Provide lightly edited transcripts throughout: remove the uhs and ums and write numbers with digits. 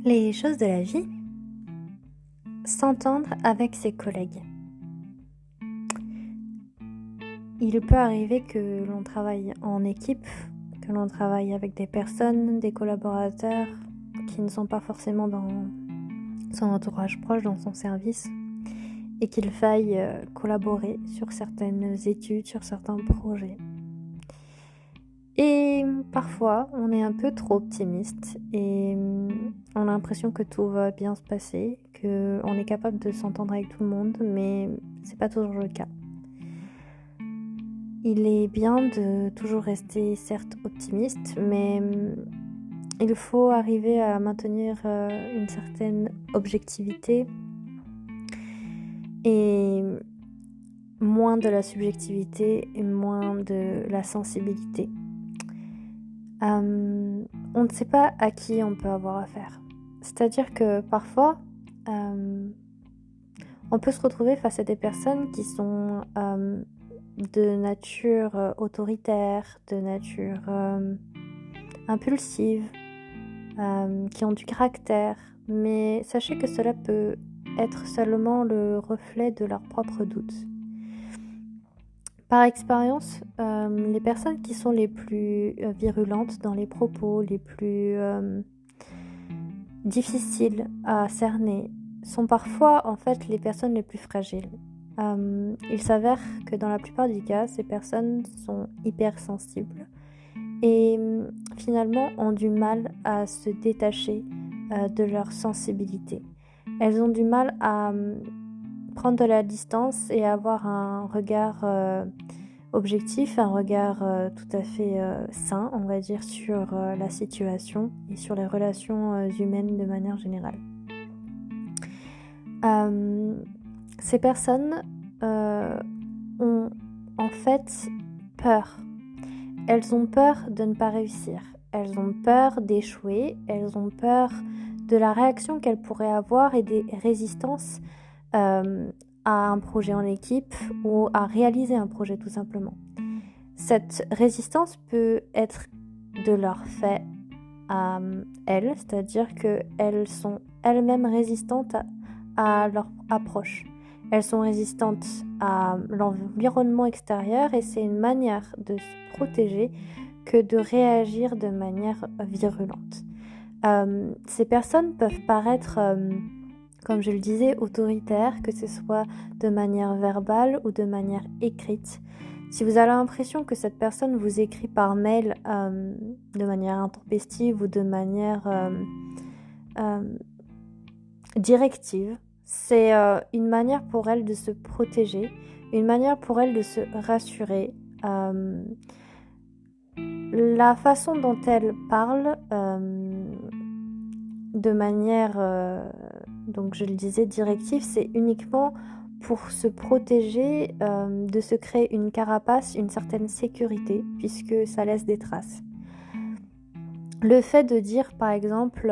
Les choses de la vie. S'entendre avec ses collègues. Il peut arriver que l'on travaille en équipe, que l'on travaille avec des personnes, des collaborateurs qui ne sont pas forcément dans son entourage proche, dans son service, et qu'il faille collaborer sur certaines études, sur certains projets. Et parfois, on est un peu trop optimiste et on a l'impression que tout va bien se passer, qu'on est capable de s'entendre avec tout le monde, mais c'est pas toujours le cas. Il est bien de toujours rester certes optimiste, mais il faut arriver à maintenir une certaine objectivité et moins de la subjectivité et moins de la sensibilité. On ne sait pas à qui on peut avoir affaire. C'est-à-dire que parfois, on peut se retrouver face à des personnes qui sont de nature autoritaire, de nature impulsive, qui ont du caractère. Mais sachez que cela peut être seulement le reflet de leurs propres doutes. Par expérience, les personnes qui sont les plus virulentes dans les propos, les plus difficiles à cerner, sont parfois en fait les personnes les plus fragiles. Il s'avère que dans la plupart des cas, ces personnes sont hypersensibles et finalement ont du mal à se détacher de leur sensibilité. Elles ont du mal à prendre de la distance et avoir un regard objectif, un regard tout à fait sain, on va dire, sur la situation et sur les relations humaines de manière générale. Ces personnes ont en fait peur. Elles ont peur de ne pas réussir. Elles ont peur d'échouer. Elles ont peur de la réaction qu'elles pourraient avoir et des résistances à un projet en équipe ou à réaliser un projet tout simplement. Cette résistance peut être de leur fait à elles, c'est-à-dire qu'elles sont elles-mêmes résistantes à leur approche. Elles sont résistantes à l'environnement extérieur et c'est une manière de se protéger que de réagir de manière virulente. Ces personnes peuvent paraître comme je le disais, autoritaire, que ce soit de manière verbale ou de manière écrite. Si vous avez l'impression que cette personne vous écrit par mail de manière intempestive ou de manière directive, c'est une manière pour elle de se protéger, une manière pour elle de se rassurer. La façon dont elle parle de manière, donc je le disais, directive, c'est uniquement pour se protéger, de se créer une carapace, une certaine sécurité, puisque ça laisse des traces. Le fait de dire, par exemple,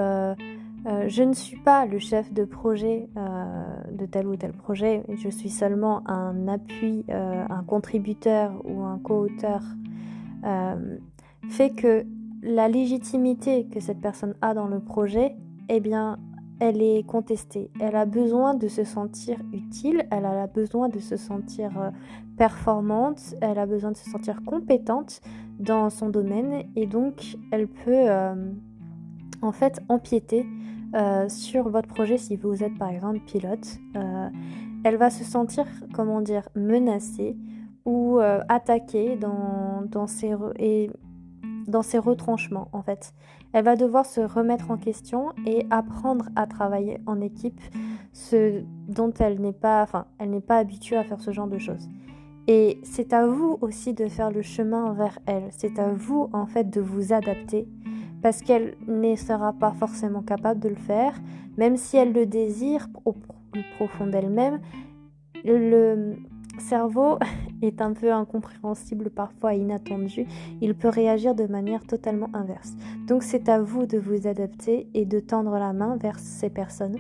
je ne suis pas le chef de projet de tel ou tel projet, je suis seulement un appui, un contributeur ou un co-auteur, fait que la légitimité que cette personne a dans le projet, eh bien, elle est contestée. Elle a besoin de se sentir utile, elle a besoin de se sentir performante, elle a besoin de se sentir compétente dans son domaine et donc elle peut en fait empiéter sur votre projet si vous êtes par exemple pilote. Elle va se sentir, menacée ou attaquée dans ses retranchements en fait. Elle va devoir se remettre en question et apprendre à travailler en équipe, ce dont elle n'est pas habituée à faire ce genre de choses. Et c'est à vous aussi de faire le chemin vers elle. C'est à vous en fait de vous adapter parce qu'elle ne sera pas forcément capable de le faire, même si elle le désire au plus profond d'elle-même. Le cerveau est un peu incompréhensible, parfois inattendu. Il peut réagir de manière totalement inverse. Donc c'est à vous de vous adapter et de tendre la main vers ces personnes.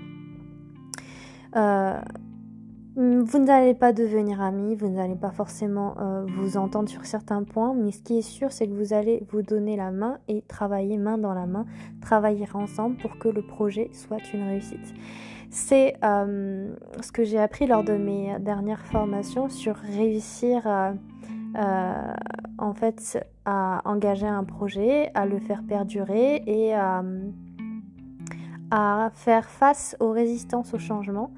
Vous n'allez pas devenir amis, vous n'allez pas forcément vous entendre sur certains points, mais ce qui est sûr, c'est que vous allez vous donner la main et travailler main dans la main, travailler ensemble pour que le projet soit une réussite. C'est ce que j'ai appris lors de mes dernières formations sur réussir en fait à engager un projet, à le faire perdurer et à faire face aux résistances au changement.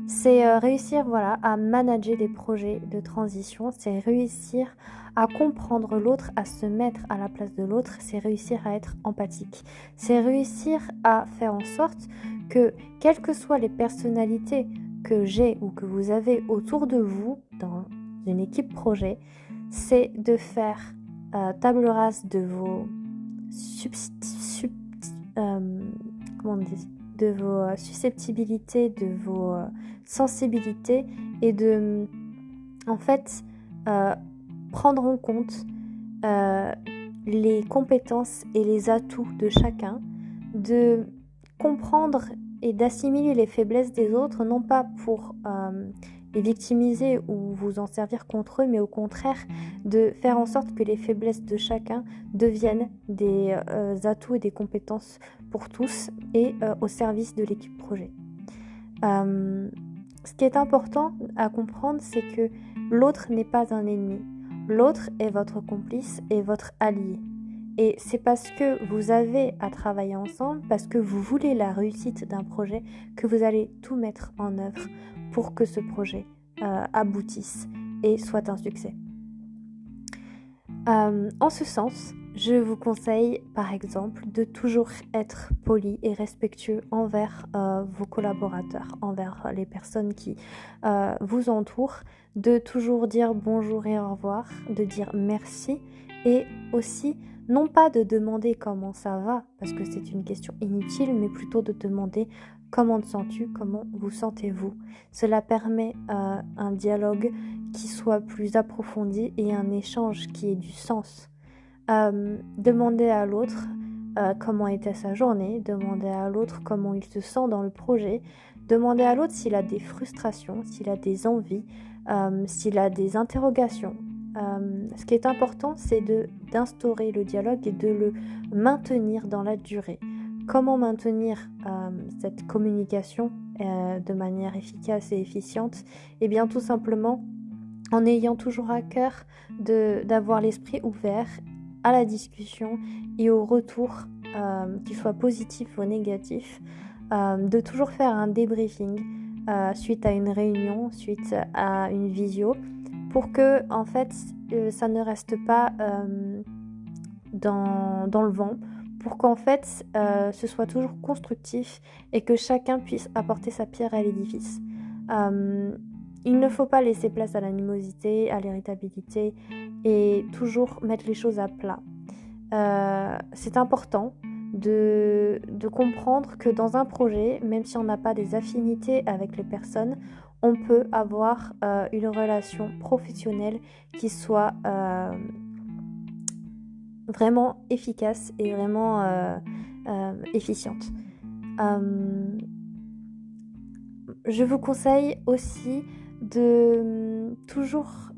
C'est réussir à manager des projets de transition, c'est réussir à comprendre l'autre, à se mettre à la place de l'autre, c'est réussir à être empathique. C'est réussir à faire en sorte que, quelles que soient les personnalités que j'ai ou que vous avez autour de vous dans une équipe projet, c'est de faire table rase de vos de vos susceptibilités, de vos sensibilités et de en fait prendre en compte les compétences et les atouts de chacun, de comprendre et d'assimiler les faiblesses des autres, non pas pour les victimiser ou vous en servir contre eux, mais au contraire de faire en sorte que les faiblesses de chacun deviennent des atouts et des compétences pour tous et au service de l'équipe projet. Ce qui est important à comprendre, c'est que l'autre n'est pas un ennemi. L'autre est votre complice et votre allié. Et c'est parce que vous avez à travailler ensemble, parce que vous voulez la réussite d'un projet, que vous allez tout mettre en œuvre pour que ce projet aboutisse et soit un succès. En ce sens, je vous conseille par exemple de toujours être poli et respectueux envers vos collaborateurs, envers les personnes qui vous entourent, de toujours dire bonjour et au revoir, de dire merci et aussi non pas de demander comment ça va, parce que c'est une question inutile, mais plutôt de demander comment te sens-tu, comment vous sentez-vous. Cela permet un dialogue qui soit plus approfondi et un échange qui ait du sens. Demander à l'autre comment était sa journée, demander à l'autre comment il se sent dans le projet, demander à l'autre s'il a des frustrations, s'il a des envies, s'il a des interrogations. Ce qui est important, c'est d'instaurer le dialogue et de le maintenir dans la durée. Comment maintenir cette communication de manière efficace et efficiente ? Eh bien, tout simplement en ayant toujours à cœur d'avoir l'esprit ouvert à la discussion et au retour, qu'il soit positif ou négatif, de toujours faire un débriefing suite à une réunion, suite à une visio, pour que en fait ça ne reste pas dans le vent, pour qu'en fait ce soit toujours constructif et que chacun puisse apporter sa pierre à l'édifice. Il ne faut pas laisser place à l'animosité, à l'irritabilité et toujours mettre les choses à plat. C'est important de comprendre que dans un projet, même si on n'a pas des affinités avec les personnes, on peut avoir une relation professionnelle qui soit vraiment efficace et vraiment efficiente. Je vous conseille aussi de toujours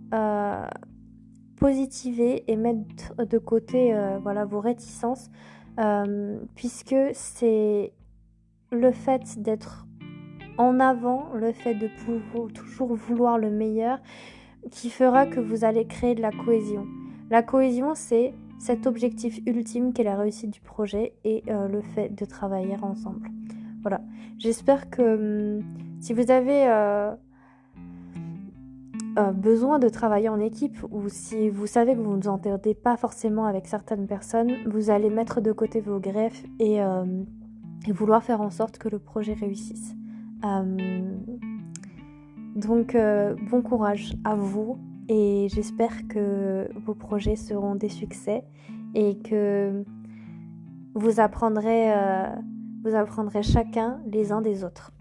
positiver et mettre de côté vos réticences, puisque c'est le fait d'être en avant, le fait de toujours vouloir le meilleur, qui fera que vous allez créer de la cohésion. La cohésion, c'est cet objectif ultime qu'est la réussite du projet et le fait de travailler ensemble. Voilà, j'espère que si vous avez besoin de travailler en équipe ou si vous savez que vous ne vous entendez pas forcément avec certaines personnes, vous allez mettre de côté vos greffes et vouloir faire en sorte que le projet réussisse. Donc bon courage à vous et j'espère que vos projets seront des succès et que vous apprendrez chacun les uns des autres.